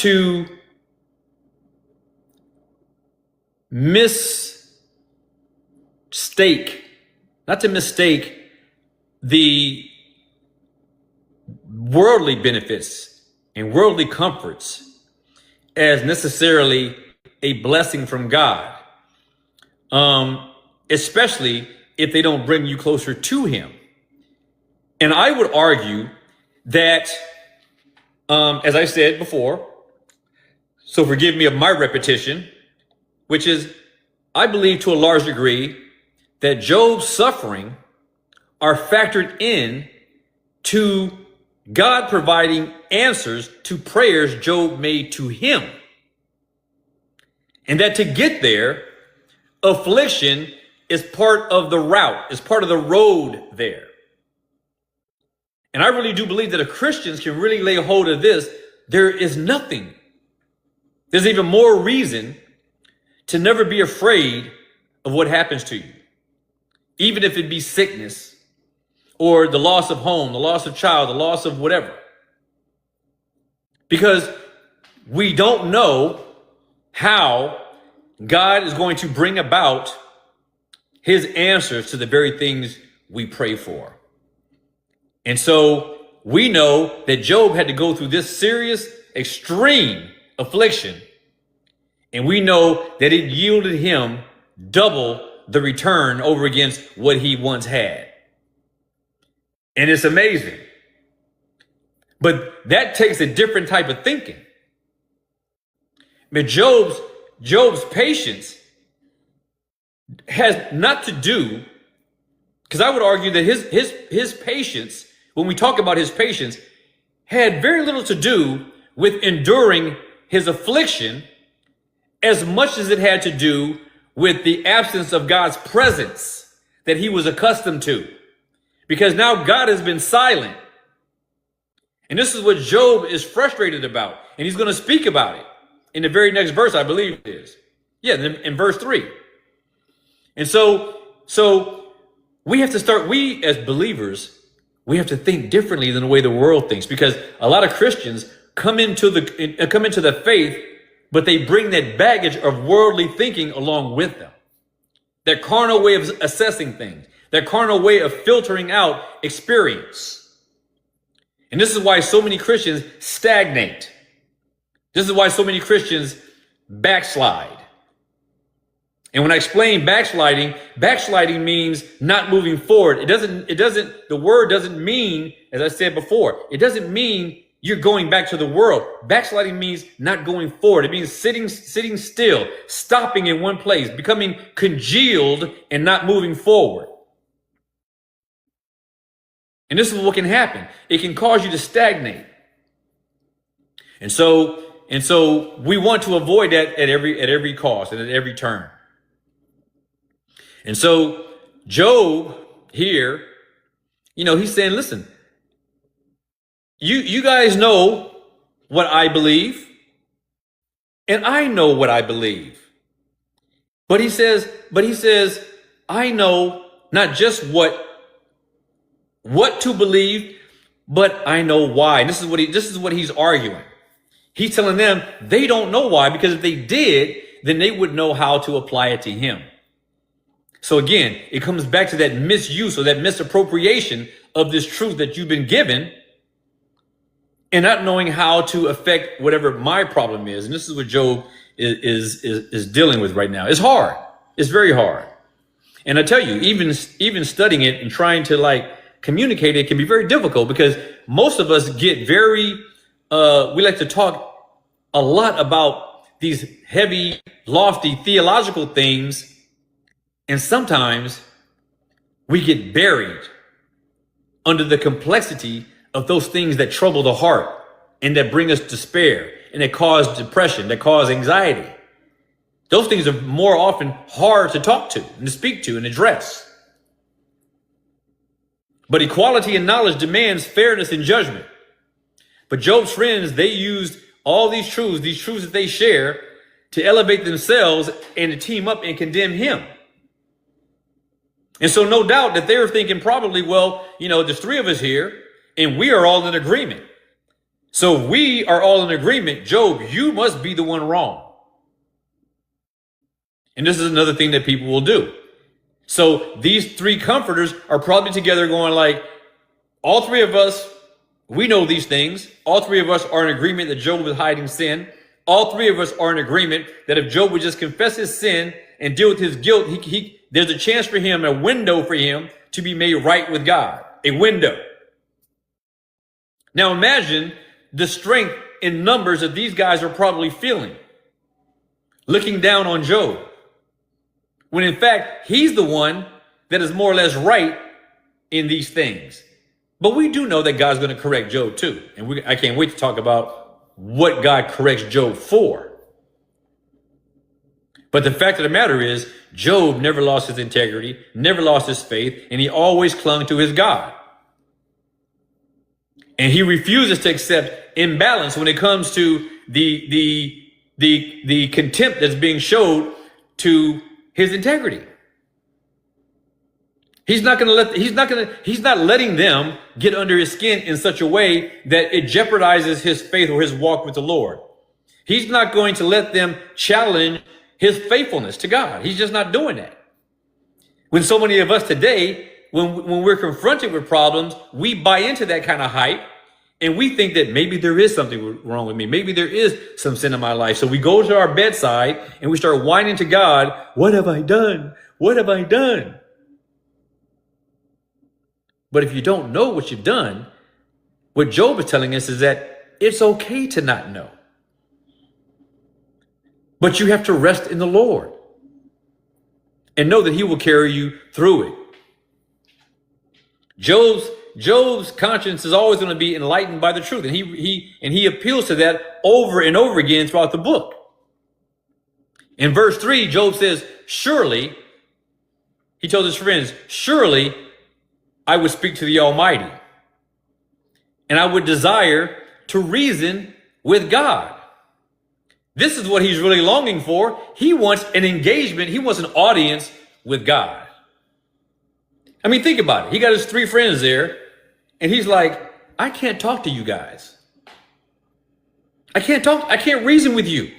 to mistake the worldly benefits and worldly comforts as necessarily a blessing from God, especially if they don't bring you closer to him. And I would argue that, as I said before, so forgive me of my repetition, which is, I believe to a large degree that Job's suffering are factored in to God providing answers to prayers Job made to him. And that to get there, affliction is part of the route, is part of the road there. And I really do believe that if Christians can really lay hold of this, there is nothing. There's even more reason to never be afraid of what happens to you, even if it be sickness or the loss of home, the loss of child, the loss of whatever. Because we don't know how God is going to bring about his answers to the very things we pray for. And so we know that Job had to go through this serious, extreme affliction. And we know that it yielded him double the return over against what he once had. And it's amazing. But that takes a different type of thinking. But Job's patience has not to do, because I would argue that his patience, when we talk about his patience, had very little to do with enduring his affliction as much as it had to do with the absence of God's presence that he was accustomed to. Because now God has been silent. And this is what Job is frustrated about. And he's going to speak about it in the very next verse, I believe it is. Yeah, in verse 3. And so we have to start, we as believers, we have to think differently than the way the world thinks, because a lot of Christians come into the faith, but they bring that baggage of worldly thinking along with them. Their carnal way of assessing things, their carnal way of filtering out experience. And this is why so many Christians stagnate. This is why so many Christians backslide. And when I explain backsliding means not moving forward. The word doesn't mean, as I said before, it doesn't mean you're going back to the world. Backsliding means not going forward. It means sitting still, stopping in one place, becoming congealed and not moving forward. And this is what can happen. It can cause you to stagnate. And so we want to avoid that at every cost and at every turn. And so Job here, he's saying, listen, you guys know what I believe, and I know what I believe. But he says, I know not just what to believe, but I know why. And this is what he's arguing. He's telling them they don't know why, because if they did, then they would know how to apply it to him. So again, it comes back to that misuse or that misappropriation of this truth that you've been given and not knowing how to affect whatever my problem is. And this is what Job is dealing with right now. It's hard. It's very hard. And I tell you, even studying it and trying to communicate it can be very difficult, because most of us get we like to talk a lot about these heavy, lofty theological things. And sometimes we get buried under the complexity of those things that trouble the heart and that bring us despair and that cause depression, that cause anxiety. Those things are more often hard to talk to and to speak to and address. But equality in knowledge demands fairness in judgment. But Job's friends, they used all these truths that they share, to elevate themselves and to team up and condemn him. And so no doubt that they were thinking probably, well, there's three of us here and we are all in agreement. So we are all in agreement. Job, you must be the one wrong. And this is another thing that people will do. So these three comforters are probably together going like, all three of us, we know these things. All three of us are in agreement that Job was hiding sin. All three of us are in agreement that if Job would just confess his sin and deal with his guilt, there's a chance for him, a window for him to be made right with God. A window. Now imagine the strength in numbers that these guys are probably feeling, looking down on Job, when in fact, he's the one that is more or less right in these things. But we do know that God's going to correct Job too. And I can't wait to talk about what God corrects Job for. But the fact of the matter is, Job never lost his integrity, never lost his faith, and he always clung to his God. And he refuses to accept imbalance when it comes to the contempt that's being showed to his integrity. He's not letting them get under his skin in such a way that it jeopardizes his faith or his walk with the Lord. He's not going to let them challenge his faithfulness to God. He's just not doing that. When so many of us today, when we're confronted with problems, we buy into that kind of hype and we think that maybe there is something wrong with me. Maybe there is some sin in my life. So we go to our bedside and we start whining to God, what have I done? What have I done? But if you don't know what you've done, what Job is telling us is that it's okay to not know. But you have to rest in the Lord and know that he will carry you through it. Job's conscience is always going to be enlightened by the truth. And he appeals to that over and over again throughout the book. In verse 3, Job says, surely, he told his friends, surely I would speak to the Almighty, and I would desire to reason with God. This is what he's really longing for. He wants an engagement. He wants an audience with God. I mean, think about it. He got his three friends there, and he's like, I can't talk to you guys. I can't reason with you.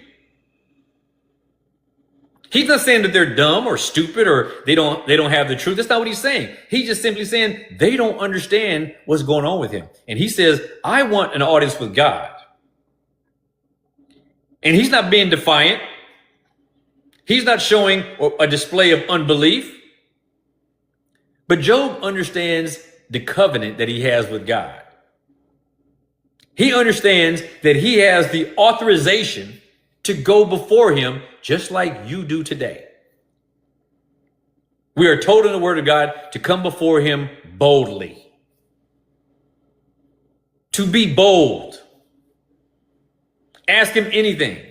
He's not saying that they're dumb or stupid or they don't have the truth. That's not what he's saying. He's just simply saying they don't understand what's going on with him. And he says, I want an audience with God. And he's not being defiant. He's not showing a display of unbelief. But Job understands the covenant that he has with God. He understands that he has the authorization to go before him just like you do today. We are told in the Word of God to come before him boldly. To be bold. Ask him anything.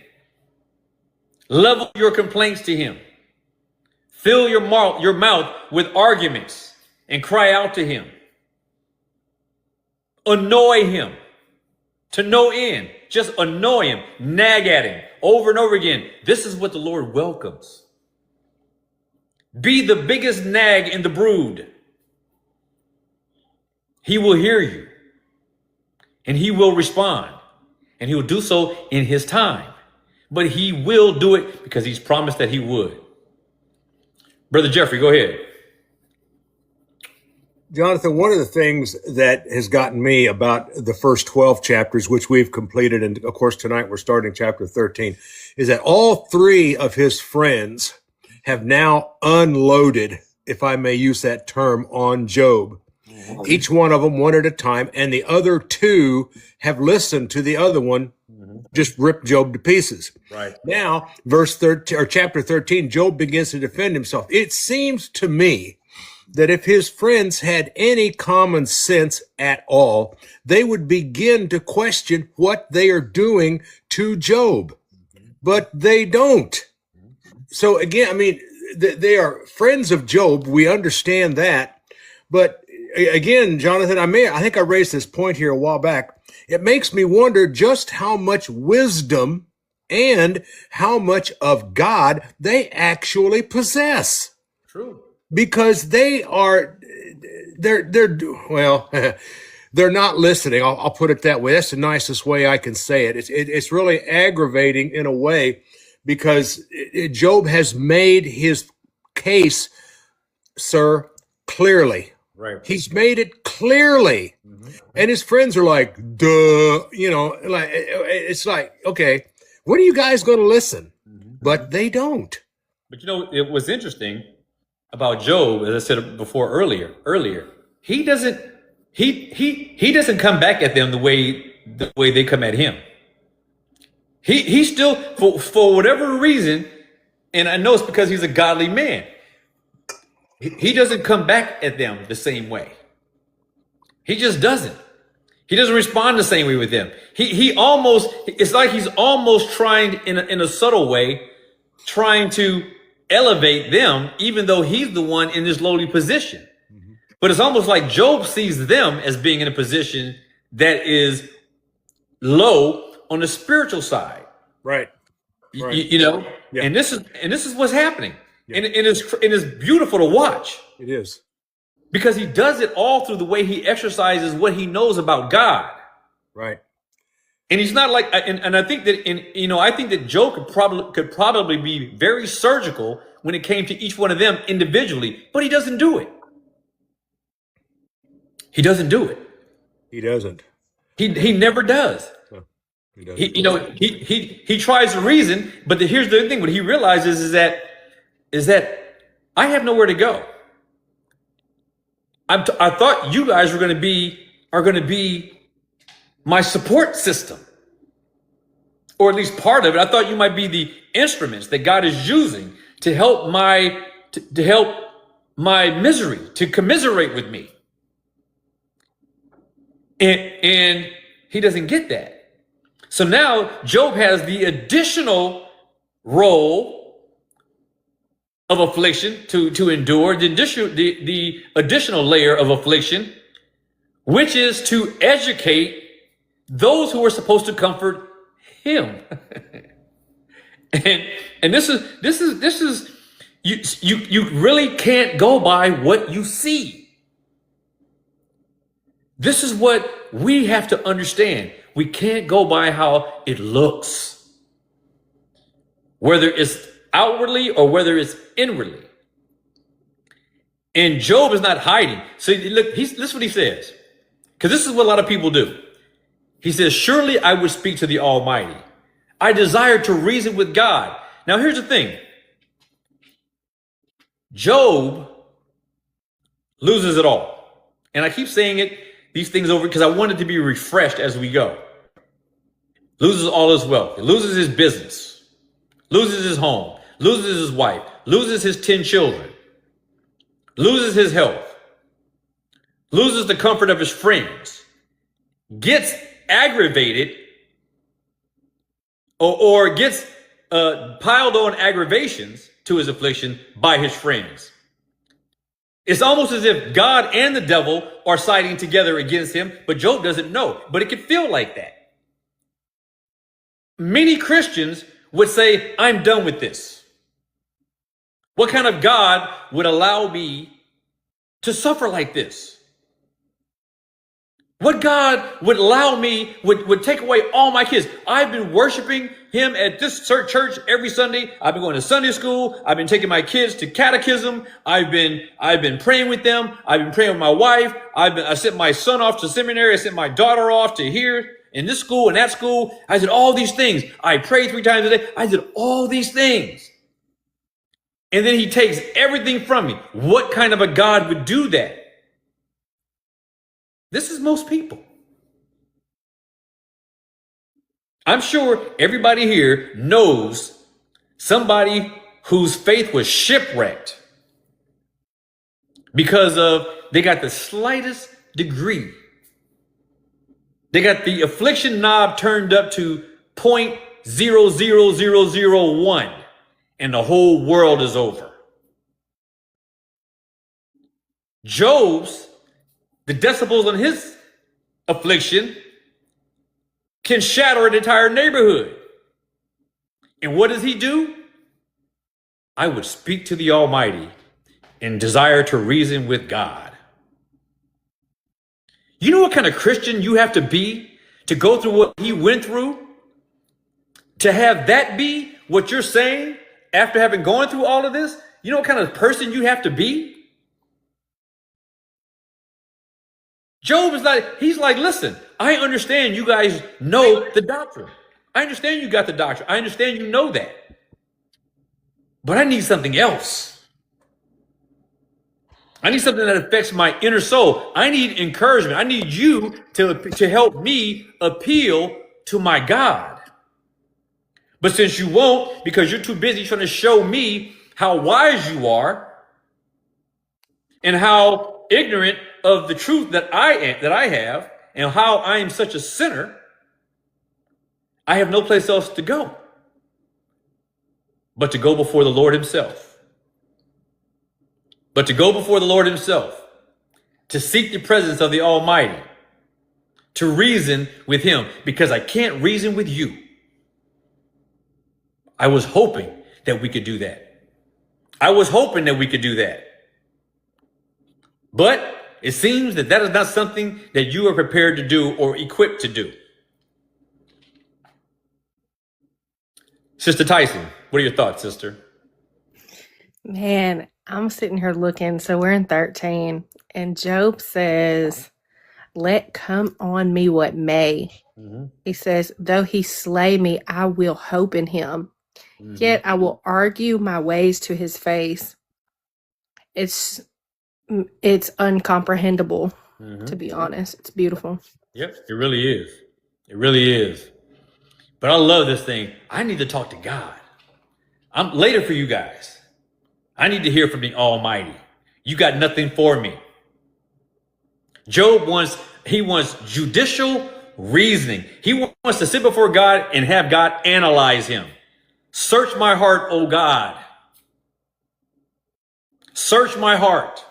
Level your complaints to him. Fill your mouth with arguments and cry out to him. Annoy him to no end. Just annoy him, nag at him over and over again. This is what the Lord welcomes. Be the biggest nag in the brood. He will hear you and he will respond, and he will do so in his time. But he will do it because he's promised that he would. Brother Jeffrey, go ahead. Jonathan, one of the things that has gotten me about the first 12 chapters, which we've completed, and of course tonight we're starting chapter 13, is that all three of his friends have now unloaded, if I may use that term, on Job. Mm-hmm. Each one of them one at a time, and the other two have listened to the other one just rip Job to pieces. Right. Now, verse 13 or chapter 13, Job begins to defend himself. It seems to me that if his friends had any common sense at all, they would begin to question what they are doing to Job. But they don't. So again, I mean, they are friends of Job. We understand that. But again, Jonathan, I think I raised this point here a while back. It makes me wonder just how much wisdom and how much of God they actually possess. True. Because they're well, they're not listening. I'll put it that way. That's the nicest way I can say it. It's really aggravating in a way because Job has made his case, sir, clearly. Right. He's made it clearly. And his friends are like, duh, like it's like, okay, when are you guys going to listen? But they don't. But it was interesting about Job, as I said before earlier, he doesn't come back at them the way they come at him. He still, for whatever reason, and I know it's because he's a godly man, he doesn't come back at them the same way. He just doesn't. He doesn't respond the same way with them. It's like he's almost trying in a subtle way, trying to elevate them, even though he's the one in this lowly position. But it's almost like Job sees them as being in a position that is low on the spiritual side. Right. Yeah. And this is what's happening. Yeah. And it's beautiful to watch. It is. Because he does it all through the way he exercises what he knows about God. Right. And he's not like, and I think that I think that Job could probably be very surgical when it came to each one of them individually, but he doesn't do it. He doesn't do it. He doesn't. He never does. He doesn't. He tries to reason, but here's the thing: what he realizes is that I have nowhere to go. I thought you guys are going to be my support system, or at least part of it. I thought you might be the instruments that God is using to help my misery, to commiserate with me. And he doesn't get that. So now Job has the additional role of affliction to endure, the additional layer of affliction, which is to educate those who are supposed to comfort him. and this is you really can't go by what you see. This is what we have to understand. We can't go by how it looks, whether it's outwardly or whether it's inwardly. And Job is not hiding. So look, listen what he says, because this is what a lot of people do. He says, surely I would speak to the Almighty. I desire to reason with God. Now, here's the thing. Job loses it all. And I keep saying these things over because I want it to be refreshed as we go. Loses all his wealth. He loses his business. Loses his home. Loses his wife. Loses his 10 children. Loses his health. Loses the comfort of his friends. Gets aggravated or gets piled on aggravations to his affliction by his friends. It's almost as if God and the devil are siding together against him, but Job doesn't know. But it could feel like that. Many Christians would say, I'm done with this. What kind of God would allow me to suffer like this? What God would allow me, would take away all my kids? I've been worshiping him at this church every Sunday. I've been going to Sunday school. I've been taking my kids to catechism. I've been praying with them. I've been praying with my wife. I sent my son off to seminary. I sent my daughter off to here in this school and that school. I did all these things. I prayed 3 times a day. I did all these things. And then he takes everything from me. What kind of a God would do that? This is most people. I'm sure everybody here knows somebody whose faith was shipwrecked because they got the slightest degree. They got the affliction knob turned up to 0.00001 and the whole world is over. The decibels on his affliction can shatter an entire neighborhood. And what does he do? I would speak to the Almighty and desire to reason with God. You know what kind of Christian you have to be to go through what he went through? To have that be what you're saying after having gone through all of this? You know what kind of person you have to be? Job is like, he's like, listen, I understand you guys know the doctrine. I understand you got the doctrine. I understand you know that. But I need something else. I need something that affects my inner soul. I need encouragement. I need you to help me appeal to my God. But since you won't, because you're too busy trying to show me how wise you are and how ignorant of the truth that I have and how I am such a sinner, I have no place else to go but to go before the Lord himself. But to go before the Lord himself, to seek the presence of the Almighty, to reason with him, because I can't reason with you. I was hoping that we could do that. I was hoping that we could do that. But it seems that that is not something that you are prepared to do or equipped to do. Sister Tyson, what are your thoughts, sister? Man, I'm sitting here looking. So we're in 13, and Job says, let come on me what may. He says, though he slay me, I will hope in him. Yet I will argue my ways to his face. It's uncomprehendable, to be honest. It's beautiful. Yep, it really is. It really is. But I love this thing. I need to talk to God. I'm later for you guys. I need to hear from the Almighty. You got nothing for me. Job wants judicial reasoning. He wants to sit before God and have God analyze him. Search my heart, O God. Search my heart.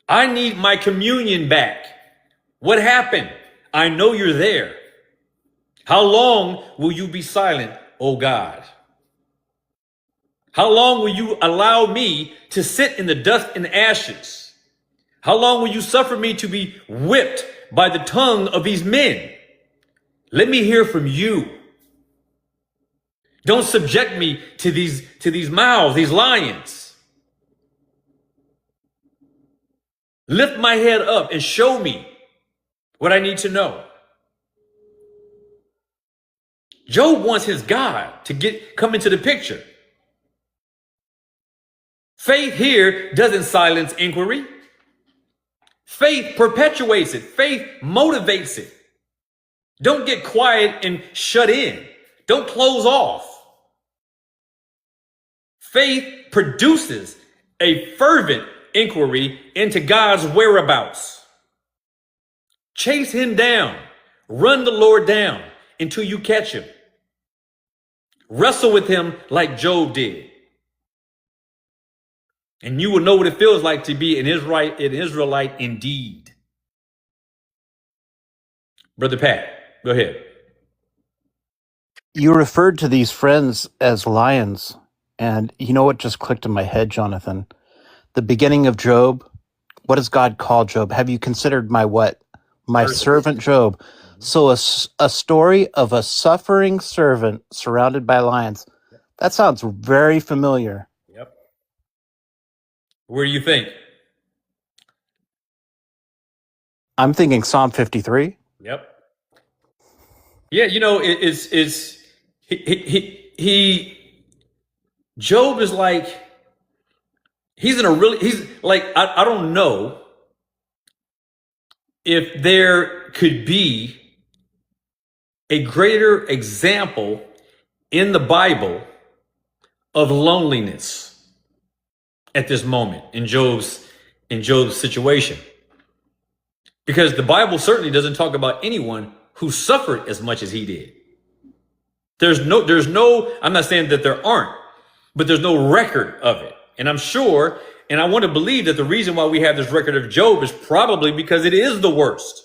I need my communion back. What happened? I know you're there. How long will you be silent, O God? How long will you allow me to sit in the dust and ashes? How long will you suffer me to be whipped by the tongue of these men? Let me hear from you. Don't subject me to these mouths, these lions. Lift my head up and show me what I need to know. Job wants his God to come into the picture. Faith here doesn't silence inquiry. Faith perpetuates it. Faith motivates it. Don't get quiet and shut in. Don't close off. Faith produces a fervent inquiry into God's whereabouts. Chase him down. Run the Lord down until you catch him. Wrestle with him like Job did. And you will know what it feels like to be an Israelite indeed. Brother Pat, go ahead. You referred to these friends as lions, and you know what just clicked in my head, Jonathan? The beginning of Job. What does God call Job? Have you considered my what? My servant Job. So a story of a suffering servant surrounded by lions. That sounds very familiar. Yep. Where do you think? I'm thinking Psalm 53. Yep. Yeah, you know, Job is like, he's like, I don't know if there could be a greater example in the Bible of loneliness at this moment in Job's situation. Because the Bible certainly doesn't talk about anyone who suffered as much as he did. There's no, I'm not saying that there aren't, but there's no record of it. And I'm sure, and I want to believe that the reason why we have this record of Job is probably because it is the worst.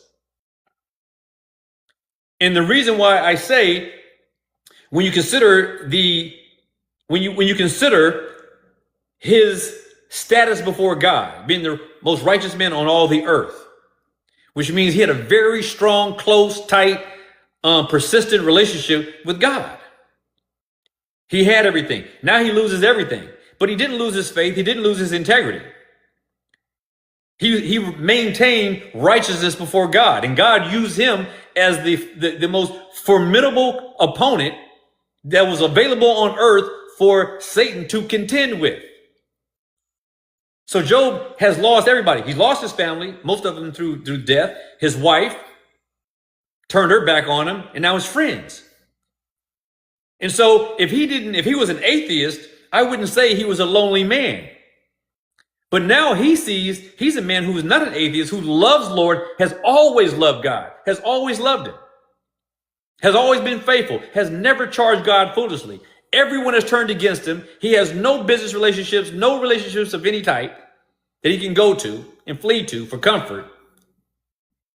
And the reason why I say, when you consider when you consider his status before God, being the most righteous man on all the earth, which means he had a very strong, close, tight, persistent relationship with God. He had everything. Now he loses everything, but he didn't lose his faith. He didn't lose his integrity. He maintained righteousness before God, and God used him as the most formidable opponent that was available on earth for Satan to contend with. So Job has lost everybody. He's lost his family, most of them through death. His wife turned her back on him, and now his friends. And so if he was an atheist, I wouldn't say he was a lonely man. But now he sees he's a man who is not an atheist, who loves Lord, has always loved God, has always loved him, has always been faithful, has never charged God foolishly. Everyone has turned against him. He has no business relationships, no relationships of any type that he can go to and flee to for comfort.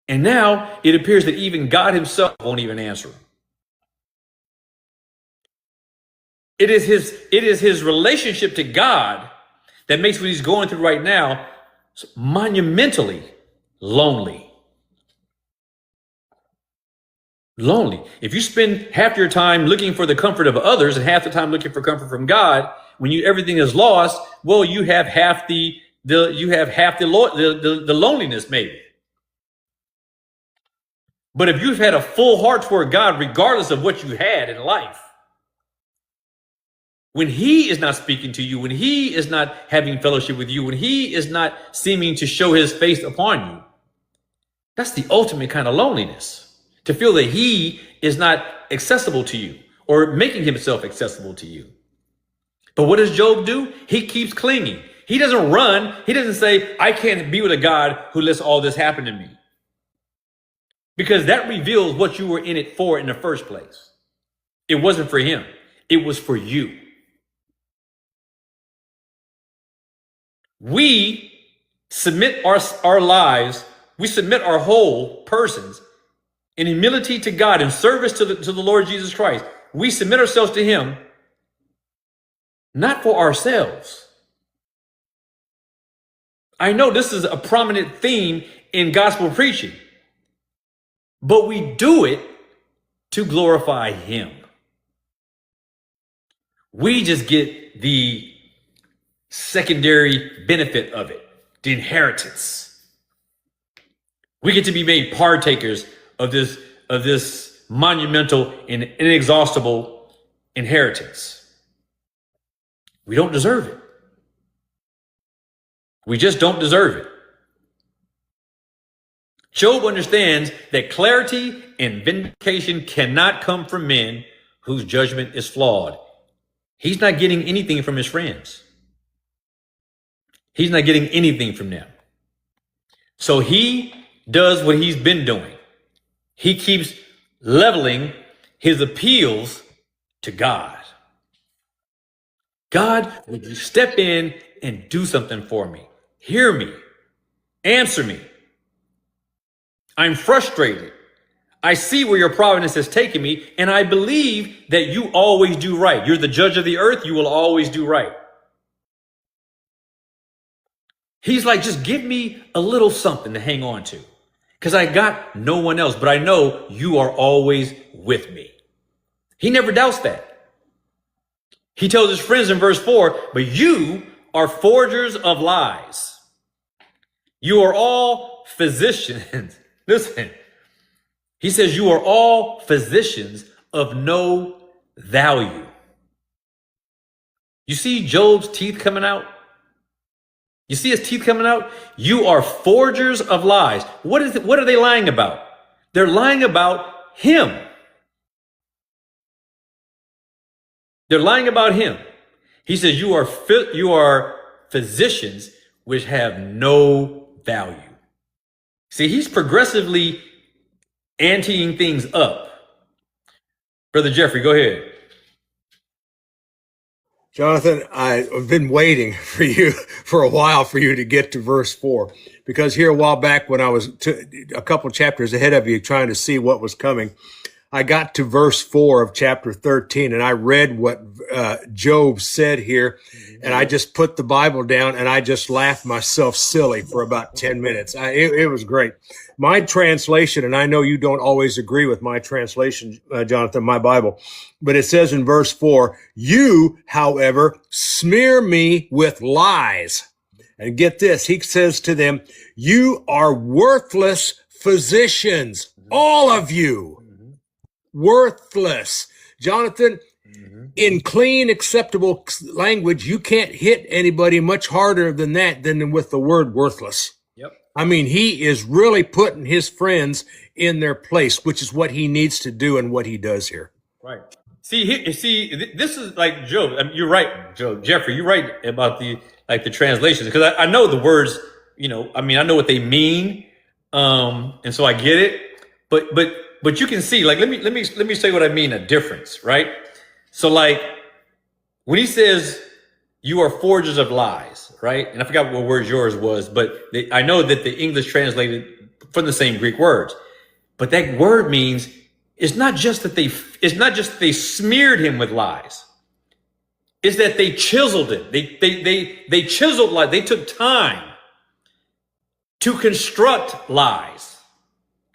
And now it appears that even God himself won't even answer him. It is his relationship to God that makes what he's going through right now monumentally lonely. Lonely. If you spend half your time looking for the comfort of others and half the time looking for comfort from God, when everything is lost, well, you have half the loneliness maybe. But if you've had a full heart toward God, regardless of what you had in life, when he is not speaking to you, when he is not having fellowship with you, when he is not seeming to show his face upon you, that's the ultimate kind of loneliness. To feel that he is not accessible to you or making himself accessible to you. But what does Job do? He keeps clinging. He doesn't run. He doesn't say, I can't be with a God who lets all this happen to me. Because that reveals what you were in it for in the first place. It wasn't for him. It was for you. We submit our lives, we submit our whole persons in humility to God, in service to the Lord Jesus Christ. We submit ourselves to him, not for ourselves. I know this is a prominent theme in gospel preaching, but we do it to glorify him. We just get the secondary benefit of it, the inheritance. We get to be made partakers of this monumental and inexhaustible inheritance. We don't deserve it. We just don't deserve it. Job understands that clarity and vindication cannot come from men whose judgment is flawed. He's not getting anything from his friends. He's not getting anything from them. So he does what he's been doing. He keeps leveling his appeals to God. God, would you step in and do something for me? Hear me. Answer me. I'm frustrated. I see where your providence has taken me, and I believe that you always do right. You're the judge of the earth. You will always do right. He's like, just give me a little something to hang on to, because I got no one else, but I know you are always with me. He never doubts that. He tells his friends in verse 4, but you are forgers of lies. You are all physicians. Listen, he says you are all physicians of no value. You see Job's teeth coming out? You see his teeth coming out? You are forgers of lies. What are they lying about? They're lying about him. They're lying about him. He says you are physicians which have no value. See, he's progressively anteing things up. Brother Jeffrey, go ahead. Jonathan, I've been waiting for you for a while for you to get to verse 4, because here a while back when I was a couple chapters ahead of you trying to see what was coming, I got to verse 4 of chapter 13 and I read what Job said here, and I just put the Bible down and I just laughed myself silly for about 10 minutes. It was great. My translation, and I know you don't always agree with my translation, Jonathan, my Bible, but it says in verse 4, you, however, smear me with lies. And get this, he says to them, you are worthless physicians, all of you. Worthless. Jonathan, in clean, acceptable language, you can't hit anybody much harder than that than with the word worthless. Yep. I mean, he is really putting his friends in their place, which is what he needs to do and what he does here. Right. See, this is like Job. I mean, you're right, Job. Jeffrey, you're right about the translations, because I know the words. I know what they mean, and so I get it. But you can see, like, let me say what I mean. A difference, right? So, like, when he says you are forgers of lies, right? And I forgot what word yours was, but I know that the English translated from the same Greek words. But that word means it's not just that they smeared him with lies. It's that they chiseled it. They chiseled lies. They took time to construct lies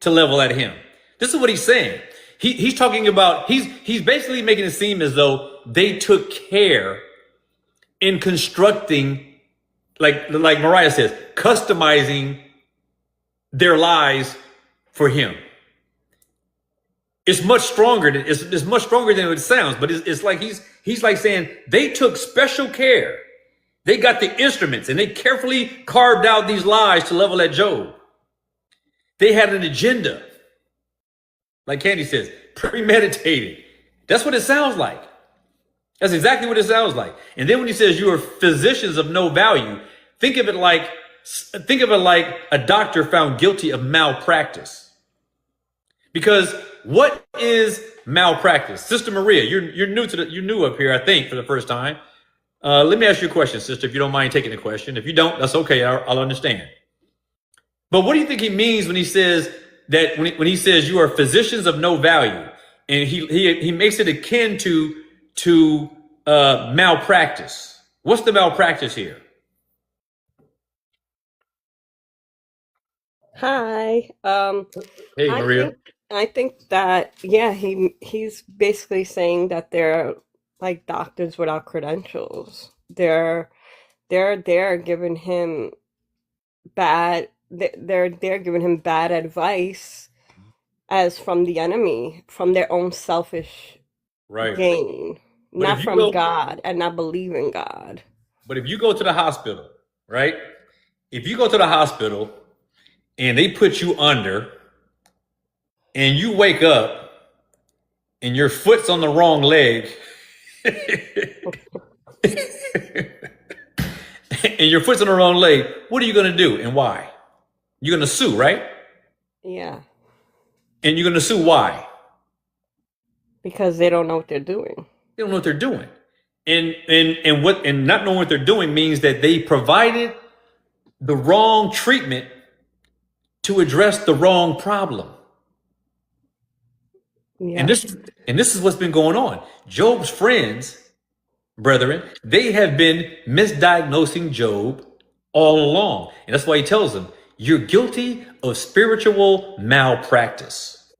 to level at him. This is what he's saying. He's talking about, he's basically making it seem as though they took care in constructing, like Mariah says, customizing their lies for him. It's much stronger than it's much stronger than it sounds, but it's like he's like saying they took special care. They got the instruments and they carefully carved out these lies to level at Job. They had an agenda. Like Candy says, premeditated. That's what it sounds like. That's exactly what it sounds like. And then when he says you are physicians of no value, think of it like a doctor found guilty of malpractice. Because what is malpractice? Sister Maria, you're new up here, I think, for the first time. Let me ask you a question, sister, if you don't mind taking the question. If you don't, that's okay. I'll understand. But what do you think he means when he says that when he says you are physicians of no value, and he makes it akin to malpractice? What's the malpractice here? Hi. Hey, Maria. I think that, yeah, he's basically saying that they're like doctors without credentials. They're there giving him they're giving him bad advice as from the enemy, from their own selfish gain, not from God and not believing God. But if you go to the hospital, right? If you go to the hospital and they put you under and you wake up and your foot's on the wrong leg and your foot's on the wrong leg, what are you going to do and why? You're going to sue, right? Yeah. And you're going to sue why? Because they don't know what they're doing. They don't know what they're doing. And not knowing what they're doing means that they provided the wrong treatment to address the wrong problem. Yeah. And this is what's been going on. Job's friends, brethren, they have been misdiagnosing Job all along. And that's why he tells them, you're guilty of spiritual malpractice.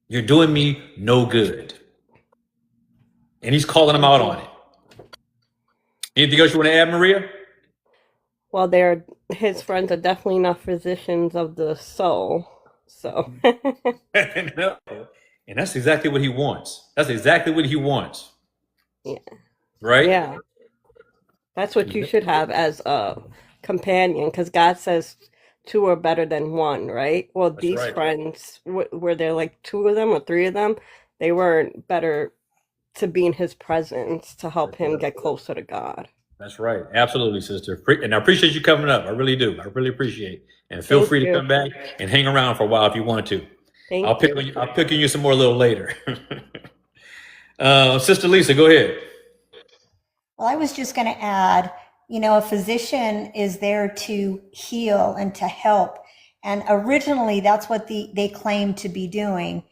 You're doing me no good. And he's calling them out on it. Anything else you want to add, Maria? Well, his friends are definitely not physicians of the soul. So. No. And that's exactly what he wants. That's exactly what he wants. Yeah. Right? Yeah. That's what you should have as a companion, because God says two are better than one, right? Well, That's these right. friends, were there like two of them or three of them? They weren't better to be in his presence to help him get closer to God. That's right. Absolutely, sister. And I appreciate you coming up. I really do. I really appreciate it. And feel Thank free to you. come back and hang around for a while if you want to. Thank I'll pick you. on you. I'll pick on you some more a little later. Sister Lisa, go ahead. Well, I was just going to add, a physician is there to heal and to help. And originally, that's what they claim to be doing.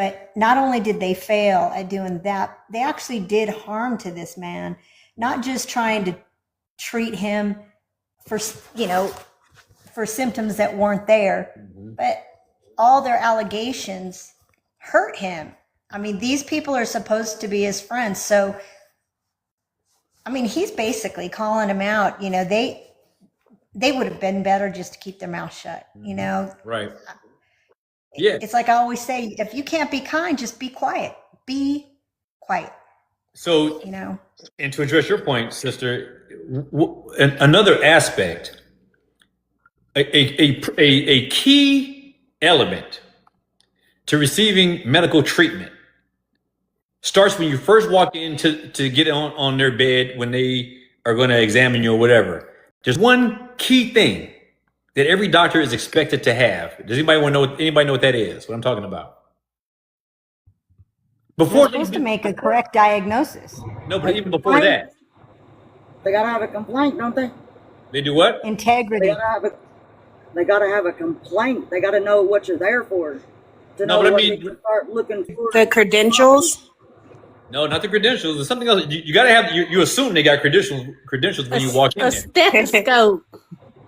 But not only did they fail at doing that, they actually did harm to this man, not just trying to treat him for, for symptoms that weren't there, but all their allegations hurt him. I mean, these people are supposed to be his friends. So, I mean, he's basically calling them out. They would have been better just to keep their mouth shut, Right. Yeah. It's like I always say, if you can't be kind, just be quiet. Be quiet. So, and to address your point, sister, another aspect, a key element to receiving medical treatment starts when you first walk in to get on their bed when they are going to examine you or whatever. There's one key thing that every doctor is expected to have. Does anybody know what that is? What I'm talking about? They're supposed to make a correct diagnosis. No, but even before that, they gotta have a complaint, don't they? They do what? Integrity. They gotta have a complaint. They gotta know what you're there for. To know what they can start looking for. The credentials. No, not the credentials. There's something else. You got to have. You assume they got credentials when you walk in A there. stethoscope.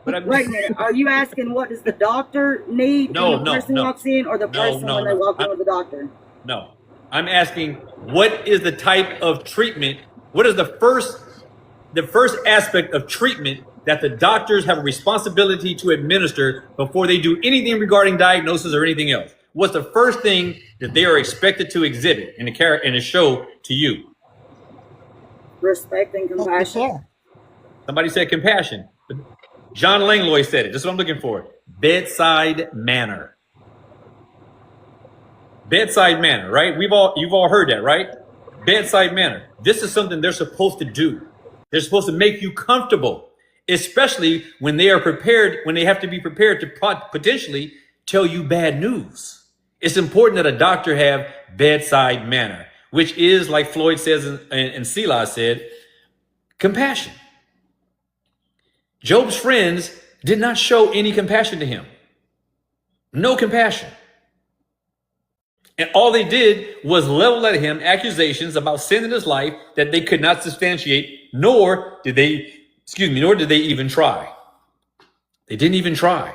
But Wait a minute. Are you asking what does the doctor need when the person walks in, or the person when they walk in with the doctor? No, I'm asking what is the type of treatment? What is the first aspect of treatment that the doctors have a responsibility to administer before they do anything regarding diagnosis or anything else? What's the first thing that they are expected to exhibit in a show to you? Respect and compassion. Somebody said compassion. John Langlois said it. This is what I'm looking for. Bedside manner. Bedside manner, right? You've all heard that, right? Bedside manner. This is something they're supposed to do. They're supposed to make you comfortable, especially when they are prepared, when they have to be prepared to potentially tell you bad news. It's important that a doctor have bedside manner, which is, like Floyd says and Selah said, compassion. Job's friends did not show any compassion to him. No compassion. And all they did was level at him accusations about sin in his life that they could not substantiate, nor did they even try. They didn't even try.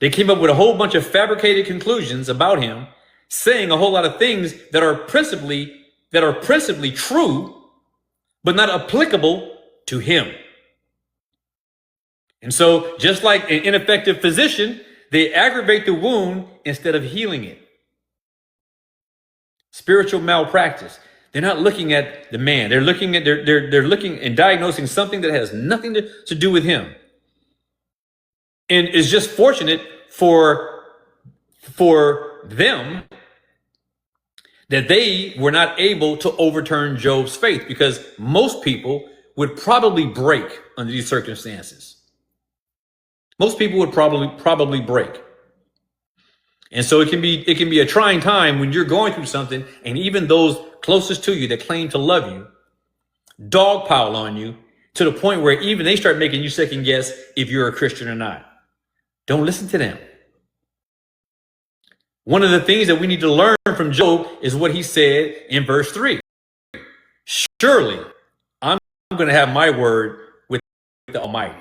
They came up with a whole bunch of fabricated conclusions about him, saying a whole lot of things that are principally true, but not applicable to him. And so, just like an ineffective physician, they aggravate the wound instead of healing it. Spiritual malpractice. They're not looking at the man. They're looking and diagnosing something that has nothing to do with him. And it's just fortunate for them that they were not able to overturn Job's faith, because most people would probably break under these circumstances. Most people would probably break. And so it can be a trying time when you're going through something, and even those closest to you that claim to love you dogpile on you to the point where even they start making you second guess if you're a Christian or not. Don't listen to them. One of the things that we need to learn from Job is what he said in verse 3. Surely I'm going to have my word with the Almighty.